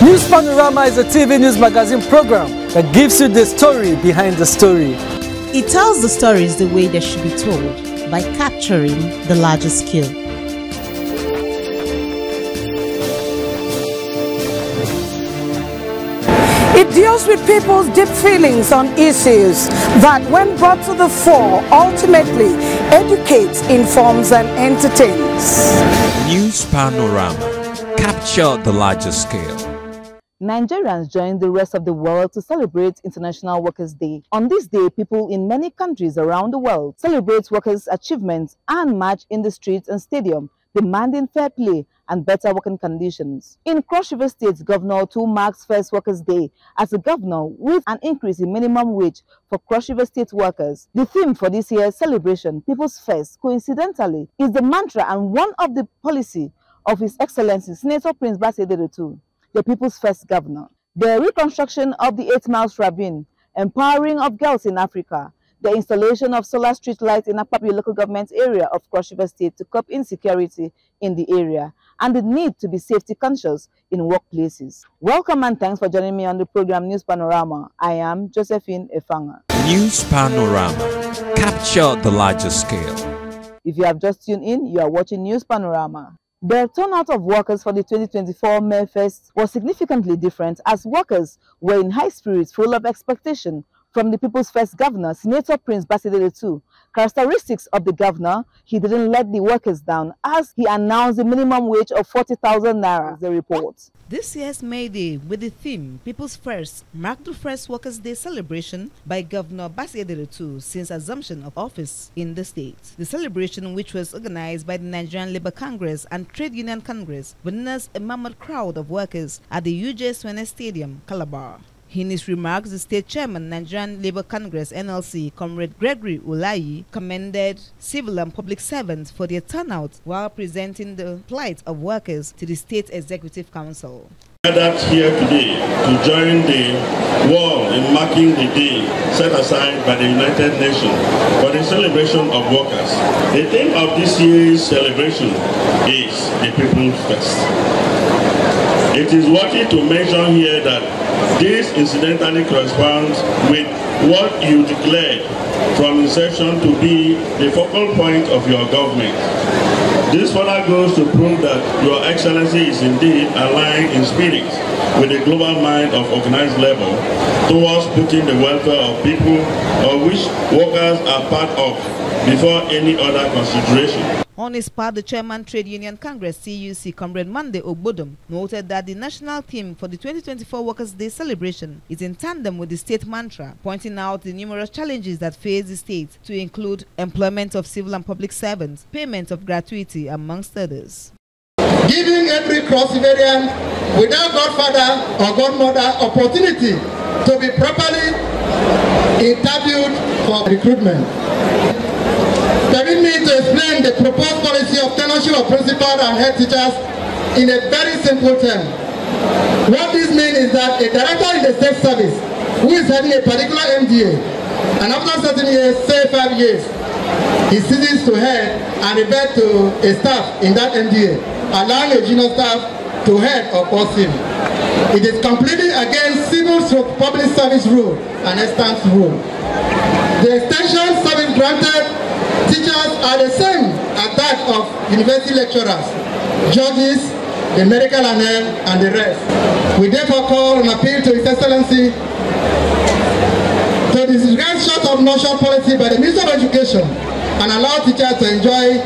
News Panorama is a TV news magazine program that gives you the story behind the story. It tells the stories the way they should be told by capturing the larger scale. It deals with people's deep feelings on issues that, when brought to the fore, ultimately educates, informs and entertains. News Panorama. Capture the larger scale. Nigerians join the rest of the world to celebrate International Workers' Day. On this day, people in many countries around the world celebrate workers' achievements and march in the streets and stadiums, demanding fair play and better working conditions. In Cross River State, Governor too marks first Workers' Day as a governor with an increase in minimum wage for Cross River State workers. The theme for this year's celebration, People's First, coincidentally, is the mantra and one of the policy of His Excellency Senator Prince Bassey Ederutu, the People's First Governor. The reconstruction of the 8 Miles Ravine, empowering of girls in Africa, the installation of solar street lights in Akpabio local government area of Cross River State to curb insecurity in the area, and the need to be safety conscious in workplaces. Welcome and thanks for joining me on the program News Panorama. I am Josephine Efanga. News Panorama. Capture the larger scale. If you have just tuned in, you are watching News Panorama. The turnout of workers for the 2024 Mayfest was significantly different, as workers were in high spirits, full of expectation from the People's First Governor, Senator Prince Bassey Ederutu. Characteristics of the governor: he didn't let the workers down as he announced a minimum wage of 40,000 naira. The report. This year's May Day, with the theme People's First, marked the first Workers' Day celebration by Governor Bassey Ederutu since assumption of office in the state. The celebration, which was organized by the Nigerian Labour Congress and Trade Union Congress, witnessed a mammoth crowd of workers at the UJ Swene Stadium, Calabar. In his remarks, the state chairman, Nigerian Labour Congress (NLC), Comrade Gregory Ulayi, commended civil and public servants for their turnout while presenting the plight of workers to the State Executive Council. Gathered here today to join the wall in marking the day set aside by the United Nations for the celebration of workers. The theme of this year's celebration is the People First. It is worthy to mention here that this incidentally corresponds with what you declared from inception to be the focal point of your government. This further goes to prove that Your Excellency is indeed aligned in spirit with the global mind of organized labor towards putting the welfare of people, of which workers are part of, before any other consideration. On his part, the chairman Trade Union Congress (TUC), Comrade Monday Ogbodom, noted that the national theme for the 2024 Workers' Day celebration is in tandem with the state mantra, pointing out the numerous challenges that face the state, to include employment of civil and public servants, payment of gratuity, amongst others. Giving every Cross Riverian without godfather or godmother opportunity to be properly interviewed for recruitment. Permit me to explain the proposed policy of tenureship of principal and head teachers in a very simple term. What this means is that a director in the state service who is heading a particular MDA, and after certain years, say 5 years, he ceases to head and revert to a staff in that MDA, allowing a junior staff to head or post him. It is completely against civil public service rule and extant rule. The extension service granted teachers are the same as that of university lecturers, judges, the medical and the rest. We therefore call and appeal to His Excellency to disregard short-of-motion policy by the Minister of Education and allow teachers to enjoy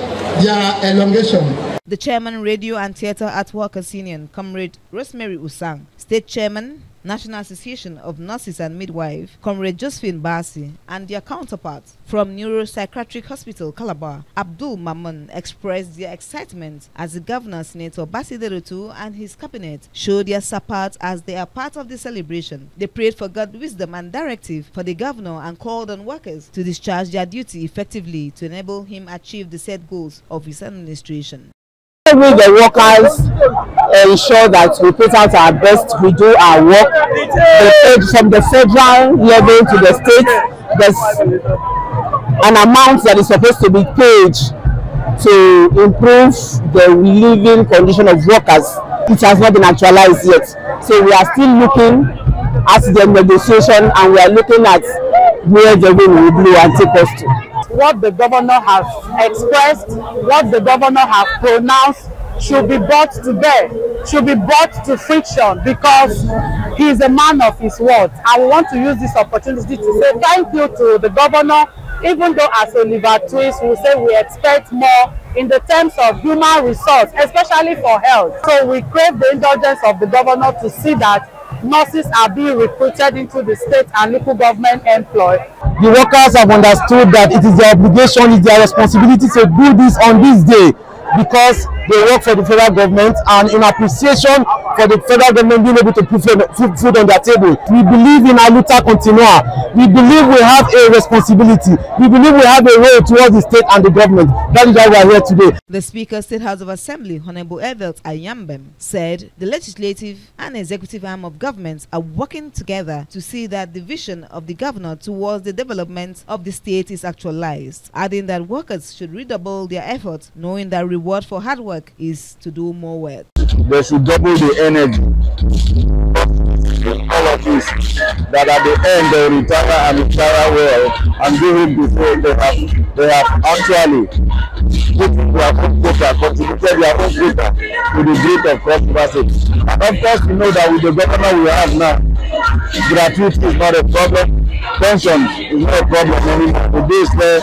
their elongation. The chairman, Radio and Theatre Art Workers Union, Comrade Rosemary Usang, state chairman, National Association of Nurses and Midwives, Comrade Josephine Bassey, and their counterparts from Neuropsychiatric Hospital, Calabar, Abdul Mamun, expressed their excitement as the Governor, Senator Bassey Ederutu, and his cabinet showed their support as they are part of the celebration. They prayed for God's wisdom and directive for the Governor and called on workers to discharge their duty effectively to enable him achieve the set goals of his administration. The workers ensure that we put out our best, we do our work. From the federal level to the state, there's an amount that is supposed to be paid to improve the living condition of workers it has not been actualized yet. So we are still looking at the negotiation, and we are looking at where the wind will blow and take us to. What the governor has expressed, what the governor has pronounced should be brought to bear, should be brought to friction, because he is a man of his word. And we want to use this opportunity to say thank you to the governor, even though as Oliver Twist we say we expect more in the terms of human resource, especially for health. So we crave the indulgence of the governor to see that nurses are being recruited into the state and local government employ. The workers have understood that it is their obligation, it's their responsibility to do this on this day, because they work for the federal government, and in appreciation for the federal government being able to put food on their table. We believe in a luta continua. We believe we have a responsibility. We believe we have a role towards the state and the government. That is why we are here today. The Speaker, State House of Assembly, Honorable Evelt Ayambem, said the legislative and executive arm of government are working together to see that the vision of the governor towards the development of the state is actualized, adding that workers should redouble their efforts, knowing that reward for hard work is to do more work. They should double the energy. All of this, that at the end they retire and retire well, and do it before they have actually put their own quota, contributed their own quota to the growth of prosperity. And of course, you know that with the governor we have now, gratuity is not a problem, pension is not a problem anymore. The days where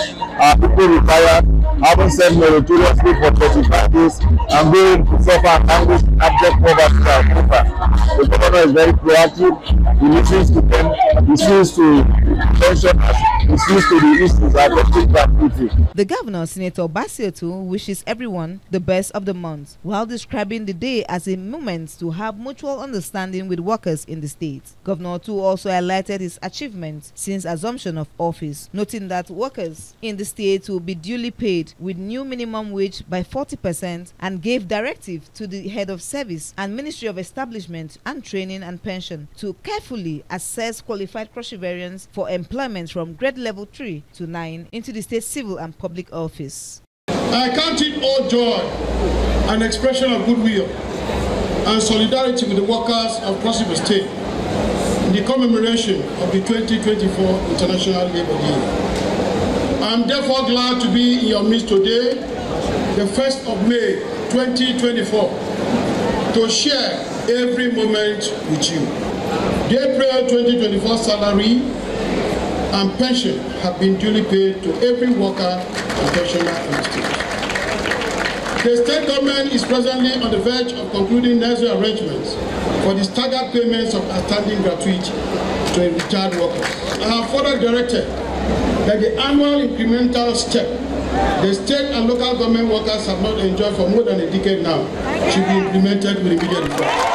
people retire, having served meritoriously for 35 days and going to suffer anguish, abject poverty and over. The governor is very proactive. He listens to them. He listens to pensioners. He listens to the issues affecting gratuity. The governor, Senator Basio, wishes everyone the best of the month, while describing the day as a moment to have mutual understanding with workers in the state. Governor Tu also highlighted his achievements since assumption of office, noting that workers in the state will be duly paid with new minimum wage by 40%, and gave directive to the head of service and Ministry of Establishment and Training and Pension to carefully assess qualified crushivarians for employment from grade level 3 to 9 into the state civil and public office. I count it all joy, an expression of goodwill and solidarity with the workers of Cross River State in the commemoration of the 2024 International Labour Day. I am therefore glad to be in your midst today, the 1st of May 2024, to share every moment with you. The April 2024 salary and pension have been duly paid to every worker and pensioner in the state. The state government is presently on the verge of concluding necessary arrangements for the staggered payments of outstanding gratuity to retired workers. I have further directed that the annual incremental step the state and local government workers have not enjoyed for more than a decade now should be implemented with immediate effect.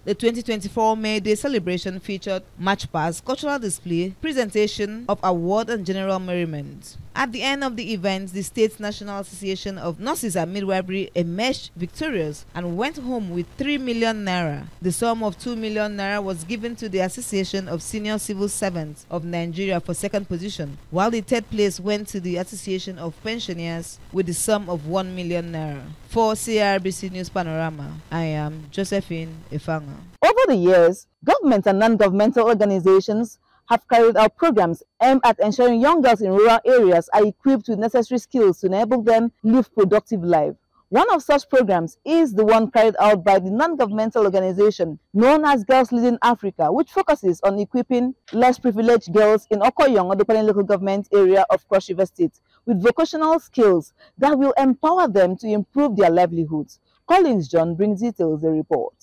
The 2024 May Day celebration featured march past, cultural display, presentation of award and general merriment. At the end of the event, the State's National Association of Nurses and Midwifery emerged victorious and went home with 3 million naira. The sum of 2 million naira was given to the Association of Senior Civil Servants of Nigeria for second position, while the third place went to the Association of Pensioners with the sum of 1 million naira. For CRBC News Panorama, I am Josephine Ifanga. Over the years, government and non-governmental organizations have carried out programs aimed at ensuring young girls in rural areas are equipped with necessary skills to enable them live productive life. One of such programs is the one carried out by the non-governmental organization known as Girls Leading Africa, which focuses on equipping less privileged girls in Okoyong, Odopani local government area of Cross River State, with vocational skills that will empower them to improve their livelihoods. Collins John brings details of the report.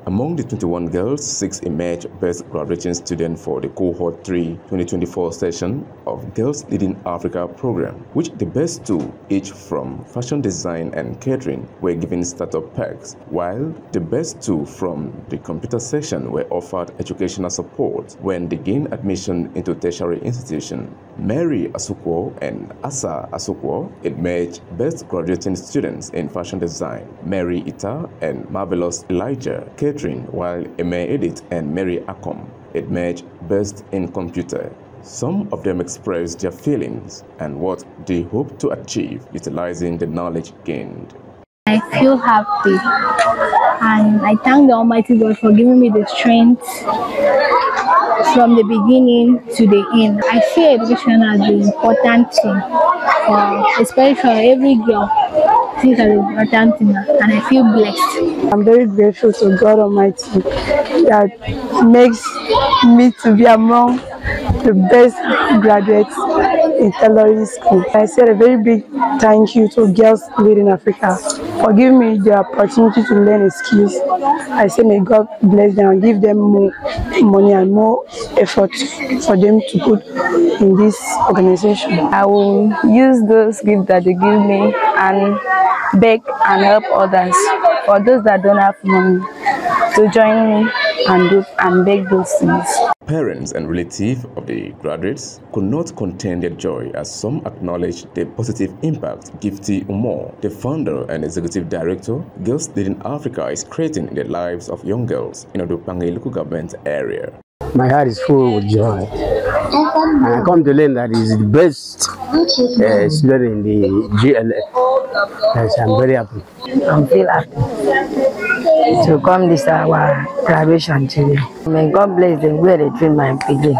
Among the 21 girls, 6 emerged best graduating students for the Cohort 3 2024 session of Girls Leading Africa program, which the best 2, each from fashion design and catering, were given startup packs, while the best 2 from the computer section were offered educational support when they gained admission into tertiary institution. Mary Asukwo and Asa Asukwo emerged best graduating students in fashion design, Mary Ita and Marvelous Elijah catering, while Eme Edith and Mary Akom emerged best in computer. Some of them expressed their feelings and what they hope to achieve utilizing the knowledge gained. I feel happy and I thank the Almighty God for giving me the strength from the beginning to the end. I see education as the important thing, especially for every girl. Things are important thing, and I feel blessed. I'm very grateful to God Almighty that makes me to be among the best graduates in tailoring school. I said a very big thank you to Girls Leading Africa for giving me the opportunity to learn skills. I say may God bless them and give them more money and more effort for them to put in this organization. I will use those gifts that they give me and beg and help others. For those that don't have money, to join me and beg those things. Parents and relatives of the graduates could not contain their joy as some acknowledged the positive impact Gifty Umor, the founder and executive director, Girls Leading Africa, is creating in the lives of young girls in Odopange local government area. My heart is full with joy, and I come to learn that he's the best student in the GLA. Yes, I'm very happy. I feel happy to come this our graduation today. May God bless them where they train my pidgin.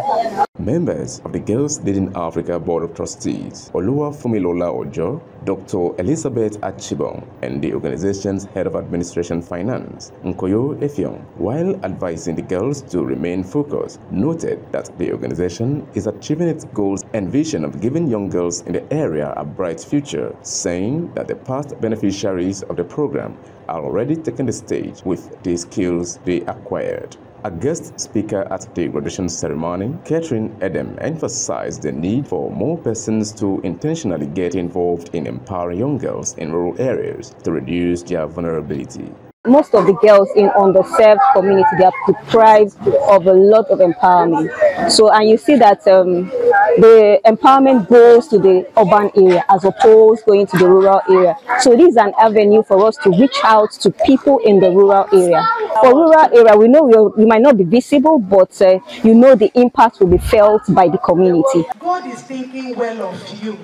Members of the Girls Leading Africa Board of Trustees, Oluwa Fumilola Ojo, Dr. Elizabeth Achibong, and the organization's head of administration finance, Nkoyo Effiong, while advising the girls to remain focused, noted that the organization is achieving its goals and vision of giving young girls in the area a bright future, saying that the past beneficiaries of the program are already taking the stage with the skills they acquired. A guest speaker at the graduation ceremony, Catherine Edem, emphasized the need for more persons to intentionally get involved in empowering young girls in rural areas to reduce their vulnerability. Most of the girls in underserved community, they are deprived of a lot of empowerment. So, and you see that the empowerment goes to the urban area as opposed going to the rural area. So this is an avenue for us to reach out to people in the rural area. For rural area, we know we might not be visible, but you know the impact will be felt by the community. God is thinking well of you,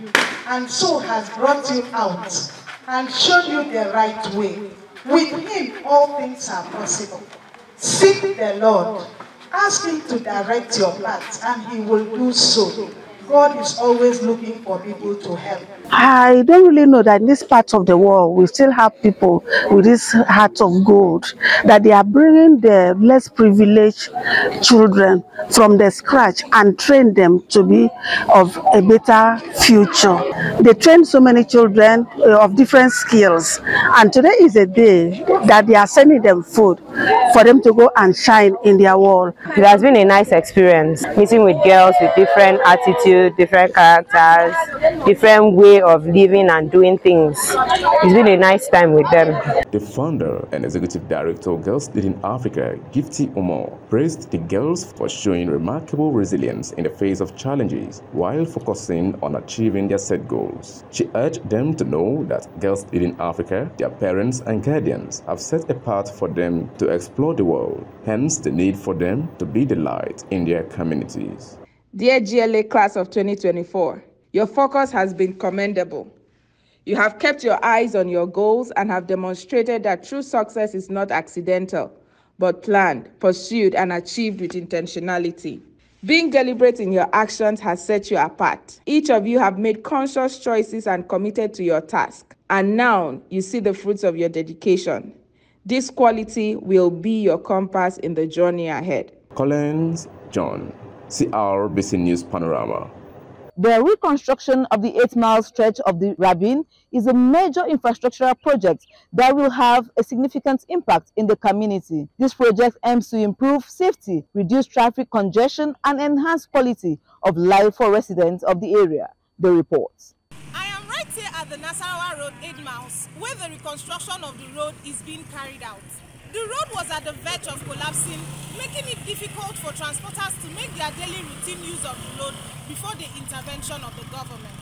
and so has brought you out and shown you the right way. With him, all things are possible. Seek the Lord. Ask him to direct your path, and he will do so. God is always looking for people to help. I don't really know that in this part of the world, we still have people with this heart of gold, that they are bringing the less privileged children from the scratch and train them to be of a better future. They train so many children of different skills, and today is a day that they are sending them food for them to go and shine in their world. It has been a nice experience, meeting with girls with different attitudes, different characters, different way of living and doing things. It's been a nice time with them. The founder and executive director of Girls Leading Africa, Gifty Umor, praised the girls for showing remarkable resilience in the face of challenges while focusing on achieving their set goals. She urged them to know that Girls Leading Africa, their parents and guardians, have set a path for them to explore the world, hence the need for them to be the light in their communities. Dear GLA class of 2024, your focus has been commendable. You have kept your eyes on your goals and have demonstrated that true success is not accidental, but planned, pursued, and achieved with intentionality. Being deliberate in your actions has set you apart. Each of you have made conscious choices and committed to your task, and now you see the fruits of your dedication. This quality will be your compass in the journey ahead. Collins John, CRBC News Panorama. The reconstruction of the 8-mile stretch of the ravine is a major infrastructural project that will have a significant impact in the community. This project aims to improve safety, reduce traffic congestion, and enhance quality of life for residents of the area. The report. I am right here at the Nasarawa Road 8 miles, where the reconstruction of the road is being carried out. The road was at the verge of collapsing, making it difficult for transporters to make their daily routine use of the road before the intervention of the government.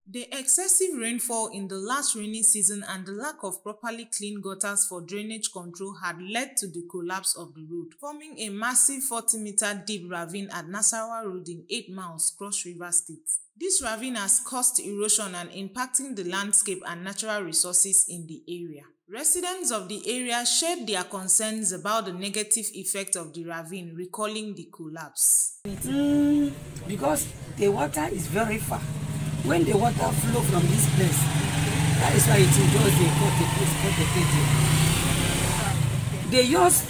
The excessive rainfall in the last rainy season and the lack of properly clean gutters for drainage control had led to the collapse of the road, forming a massive 40-meter deep ravine at Nasarawa Road in 8 miles, Cross River State. This ravine has caused erosion and impacting the landscape and natural resources in the area. Residents of the area shared their concerns about the negative effect of the ravine, recalling the collapse. Because the water is very far. When the water flow from this place, that is why it just they cut the place. They just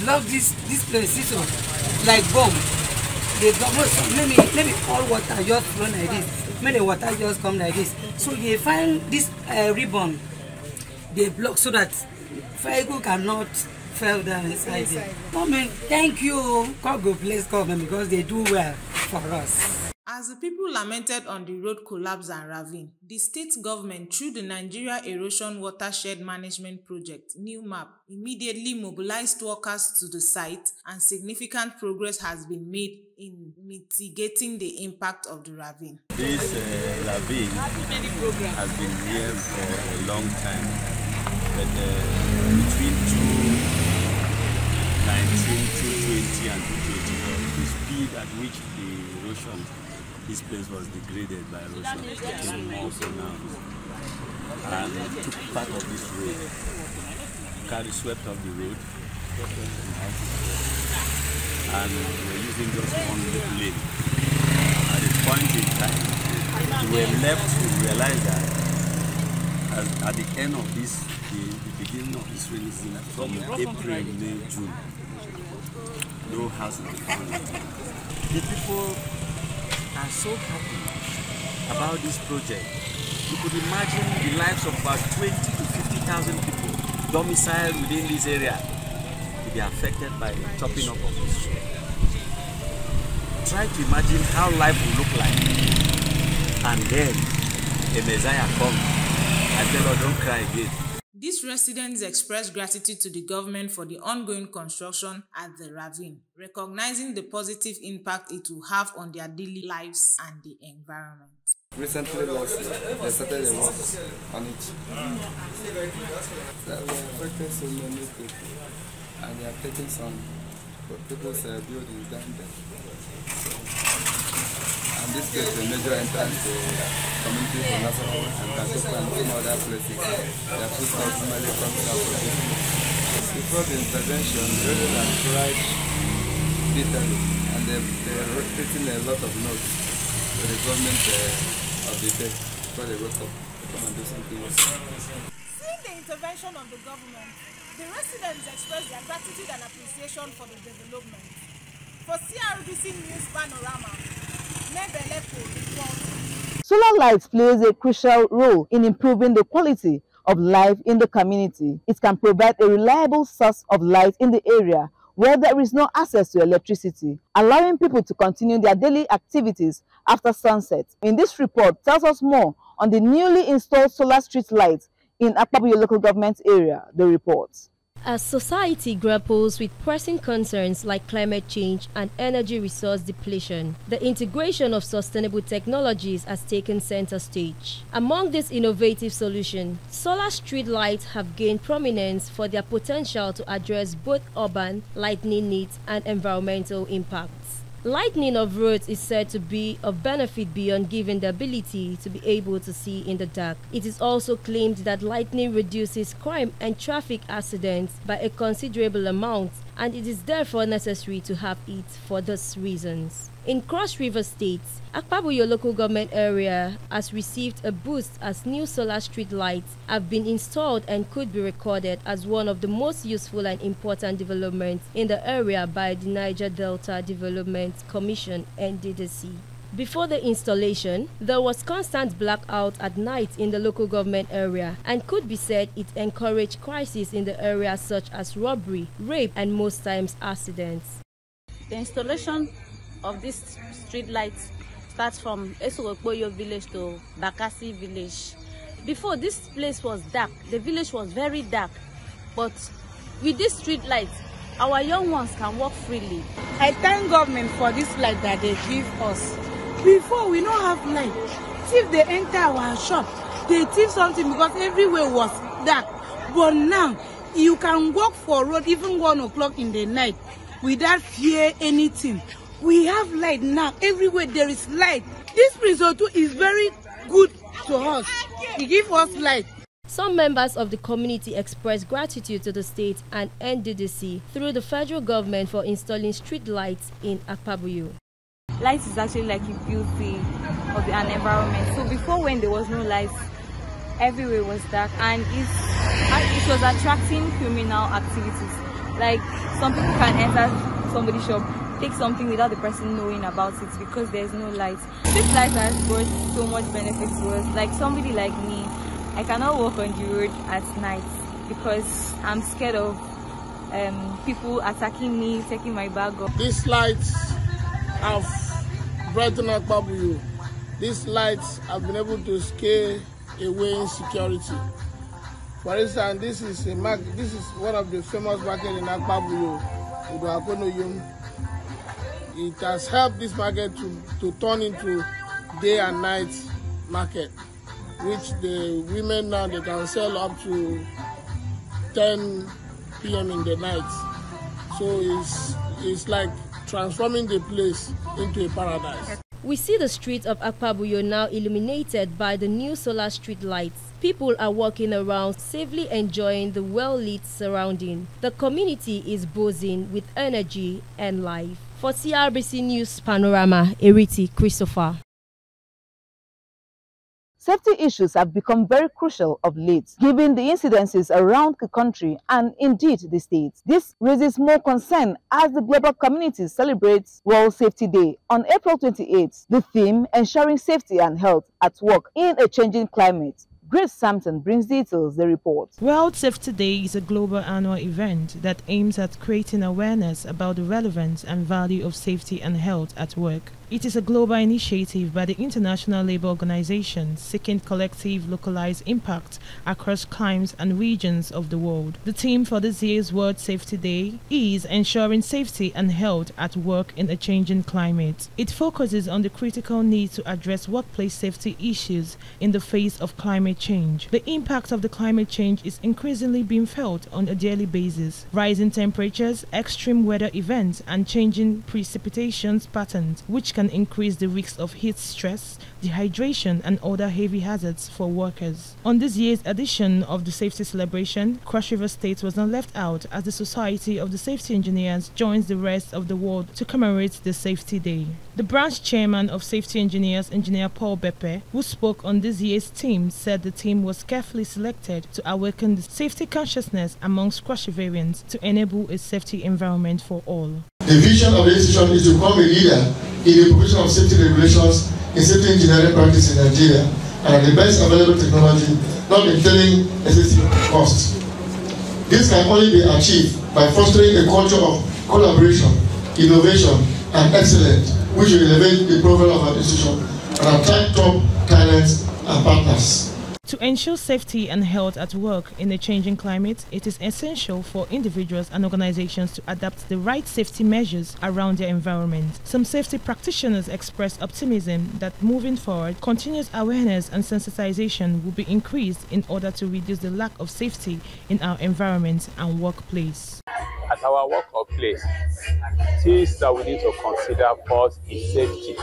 block this place, like bomb. They block, maybe all water just flow like this. Maybe the water just come like this. So they find this ribbon, they block so that vehicle cannot fall down inside it. Government, thank you. God go bless government because they do well for us. As the people lamented on the road collapse and ravine, the state government, through the Nigeria Erosion Watershed Management Project, NEWMAP, immediately mobilized workers to the site, and significant progress has been made in mitigating the impact of the ravine. This ravine has been here for a long time, but between 2019, 2020 and 2021, the speed at which the erosion this place was degraded by erosion, became more pronounced, and took part of this road, swept off the road, and we're using just one lane. At a point in time, we were left to realize that at the end of this, the beginning of this rainy season, from April, May, June, no house will be found. The people are so happy about this project. You could imagine the lives of about 20 to 50,000 people domiciled within this area to be affected by the chopping up of this tree. Try to imagine how life will look like, and then a Messiah comes and tells us, don't cry again. These residents expressed gratitude to the government for the ongoing construction at the ravine, recognizing the positive impact it will have on their daily lives and the environment. Recently, they started the work on it. They are affecting so many people, and they are taking some people's buildings down there. And this is a major entrance to community from Nasarawa and Katopa and some other places. Their food normally comes out of this place. Before the intervention, really have tried bitterly, and they're written a lot of notes to the government of the day before they wake up to come and do something else. Seeing the intervention of the government, the residents expressed their gratitude and appreciation for the development. For CRBC News Panorama, Solar lights plays a crucial role in improving the quality of life in the community. It can provide a reliable source of light in the area where there is no access to electricity, allowing people to continue their daily activities after sunset. In this report tells us more on the newly installed solar street lights in Akpabuyo local government area. The report. As society grapples with pressing concerns like climate change and energy resource depletion, the integration of sustainable technologies has taken center stage. Among these innovative solutions, solar street lights have gained prominence for their potential to address both urban lighting needs and environmental impacts. Lighting of roads is said to be of benefit beyond giving the ability to be able to see in the dark. It is also claimed that lighting reduces crime and traffic accidents by a considerable amount, and it is therefore necessary to have it for these reasons. In Cross River State, Akpabuyo local government area has received a boost as new solar street lights have been installed and could be recorded as one of the most useful and important developments in the area by the Niger Delta Development Commission (NDDC). Before the installation, there was constant blackout at night in the local government area and could be said it encouraged crises in the area such as robbery, rape and most times accidents. The installation of this street lights starts from Esowopoyo village to Bakasi village. Before, this place was dark, the village was very dark, but with this street lights, our young ones can walk freely. I thank government for this light that they give us. Before, we don't have light. If they enter our shop, they thief something because everywhere was dark. But now, you can walk for road even 1 o'clock in the night without fear anything. We have light now. Everywhere there is light. This resort is very good to us. It gives us light. Some members of the community expressed gratitude to the state and NDDC through the federal government for installing street lights in Akpabuyo. Light is actually like a beauty of an environment. So before, when there was no lights, everywhere was dark, and it was attracting criminal activities. Like some people can enter somebody's shop, take something without the person knowing about it because there's no light. Street lights has brought so much benefit to us. Like somebody like me, I cannot walk on the road at night because I'm scared of people attacking me, taking my bag off. These lights have brightened Akpabuyo. These lights have been able to scare away insecurity. For instance, this is one of the famous markets in Akpabuyo, Udoakonoyum. It has helped this market to turn into day and night market, which the women now they can sell up to 10 p.m. in the night. So it's like transforming the place into a paradise. We see the streets of Akpabuyo now illuminated by the new solar street lights. People are walking around safely enjoying the well-lit surrounding. The community is buzzing with energy and life. For CRBC News Panorama, Eriti Christopher. Safety issues have become very crucial of late, given the incidences around the country and indeed the state. This raises more concern as the global community celebrates World Safety Day on April 28th. The theme, ensuring safety and health at work in a changing climate. Grace Sampson brings details, the report. World Safety Day is a global annual event that aims at creating awareness about the relevance and value of safety and health at work. It is a global initiative by the International Labour Organization seeking collective localized impact across climes and regions of the world. The theme for this year's World Safety Day is ensuring safety and health at work in a changing climate. It focuses on the critical need to address workplace safety issues in the face of climate change. The impact of the climate change is increasingly being felt on a daily basis. Rising temperatures, extreme weather events, and changing precipitation patterns, which can increase the risk of heat stress, dehydration, and other heavy hazards for workers. On this year's edition of the Safety Celebration, Cross River State was not left out as the Society of the Safety Engineers joins the rest of the world to commemorate the Safety Day. The branch chairman of Safety Engineers, Engineer Paul Beppe, who spoke on this year's theme, said the theme was carefully selected to awaken the safety consciousness amongst Cross Riverians to enable a safety environment for all. The vision of the institution is to become a leader in the provision of safety regulations in safety engineering practice in Nigeria and at the best available technology, not entailing excessive costs. This can only be achieved by fostering a culture of collaboration, innovation, and excellence, which will elevate the profile of our institution and attract top talents and partners. To ensure safety and health at work in a changing climate, it is essential for individuals and organizations to adapt the right safety measures around their environment. Some safety practitioners express optimism that moving forward, continuous awareness and sensitization will be increased in order to reduce the lack of safety in our environment and workplace. At our workplace, things that we need to consider first is safety.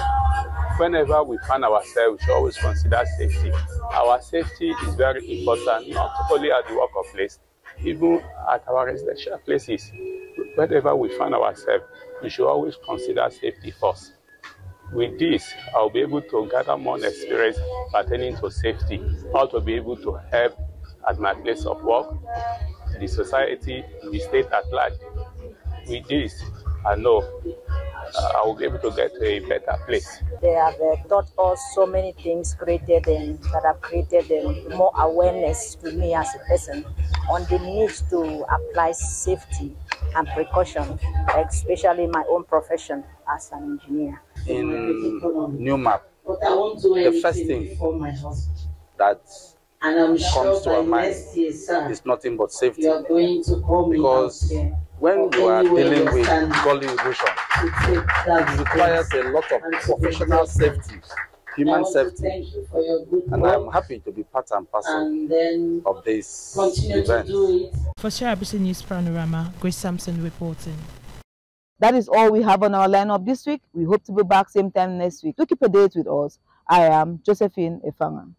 Whenever we find ourselves, we should always consider safety. Our safety is very important, not only at the workplace, even at our residential places. Whenever we find ourselves, we should always consider safety first. With this, I'll be able to gather more experience pertaining to safety, how to be able to help at my place of work, the society, the state at large. With this, I know I will be able to get to a better place. They have taught us so many things, that have created more awareness to me as a person on the need to apply safety and precaution, especially my own profession as an engineer. In New Map, the first thing that comes to our mind is nothing but safety. Because when you are dealing with gully erosion, it requires a lot of professional safety, human safety. And I'm happy to be part and parcel of this event. For ShareABC News Panorama, Grace Sampson reporting. That is all we have on our lineup this week. We hope to be back same time next week. To keep a date with us, I am Josephine Efanga.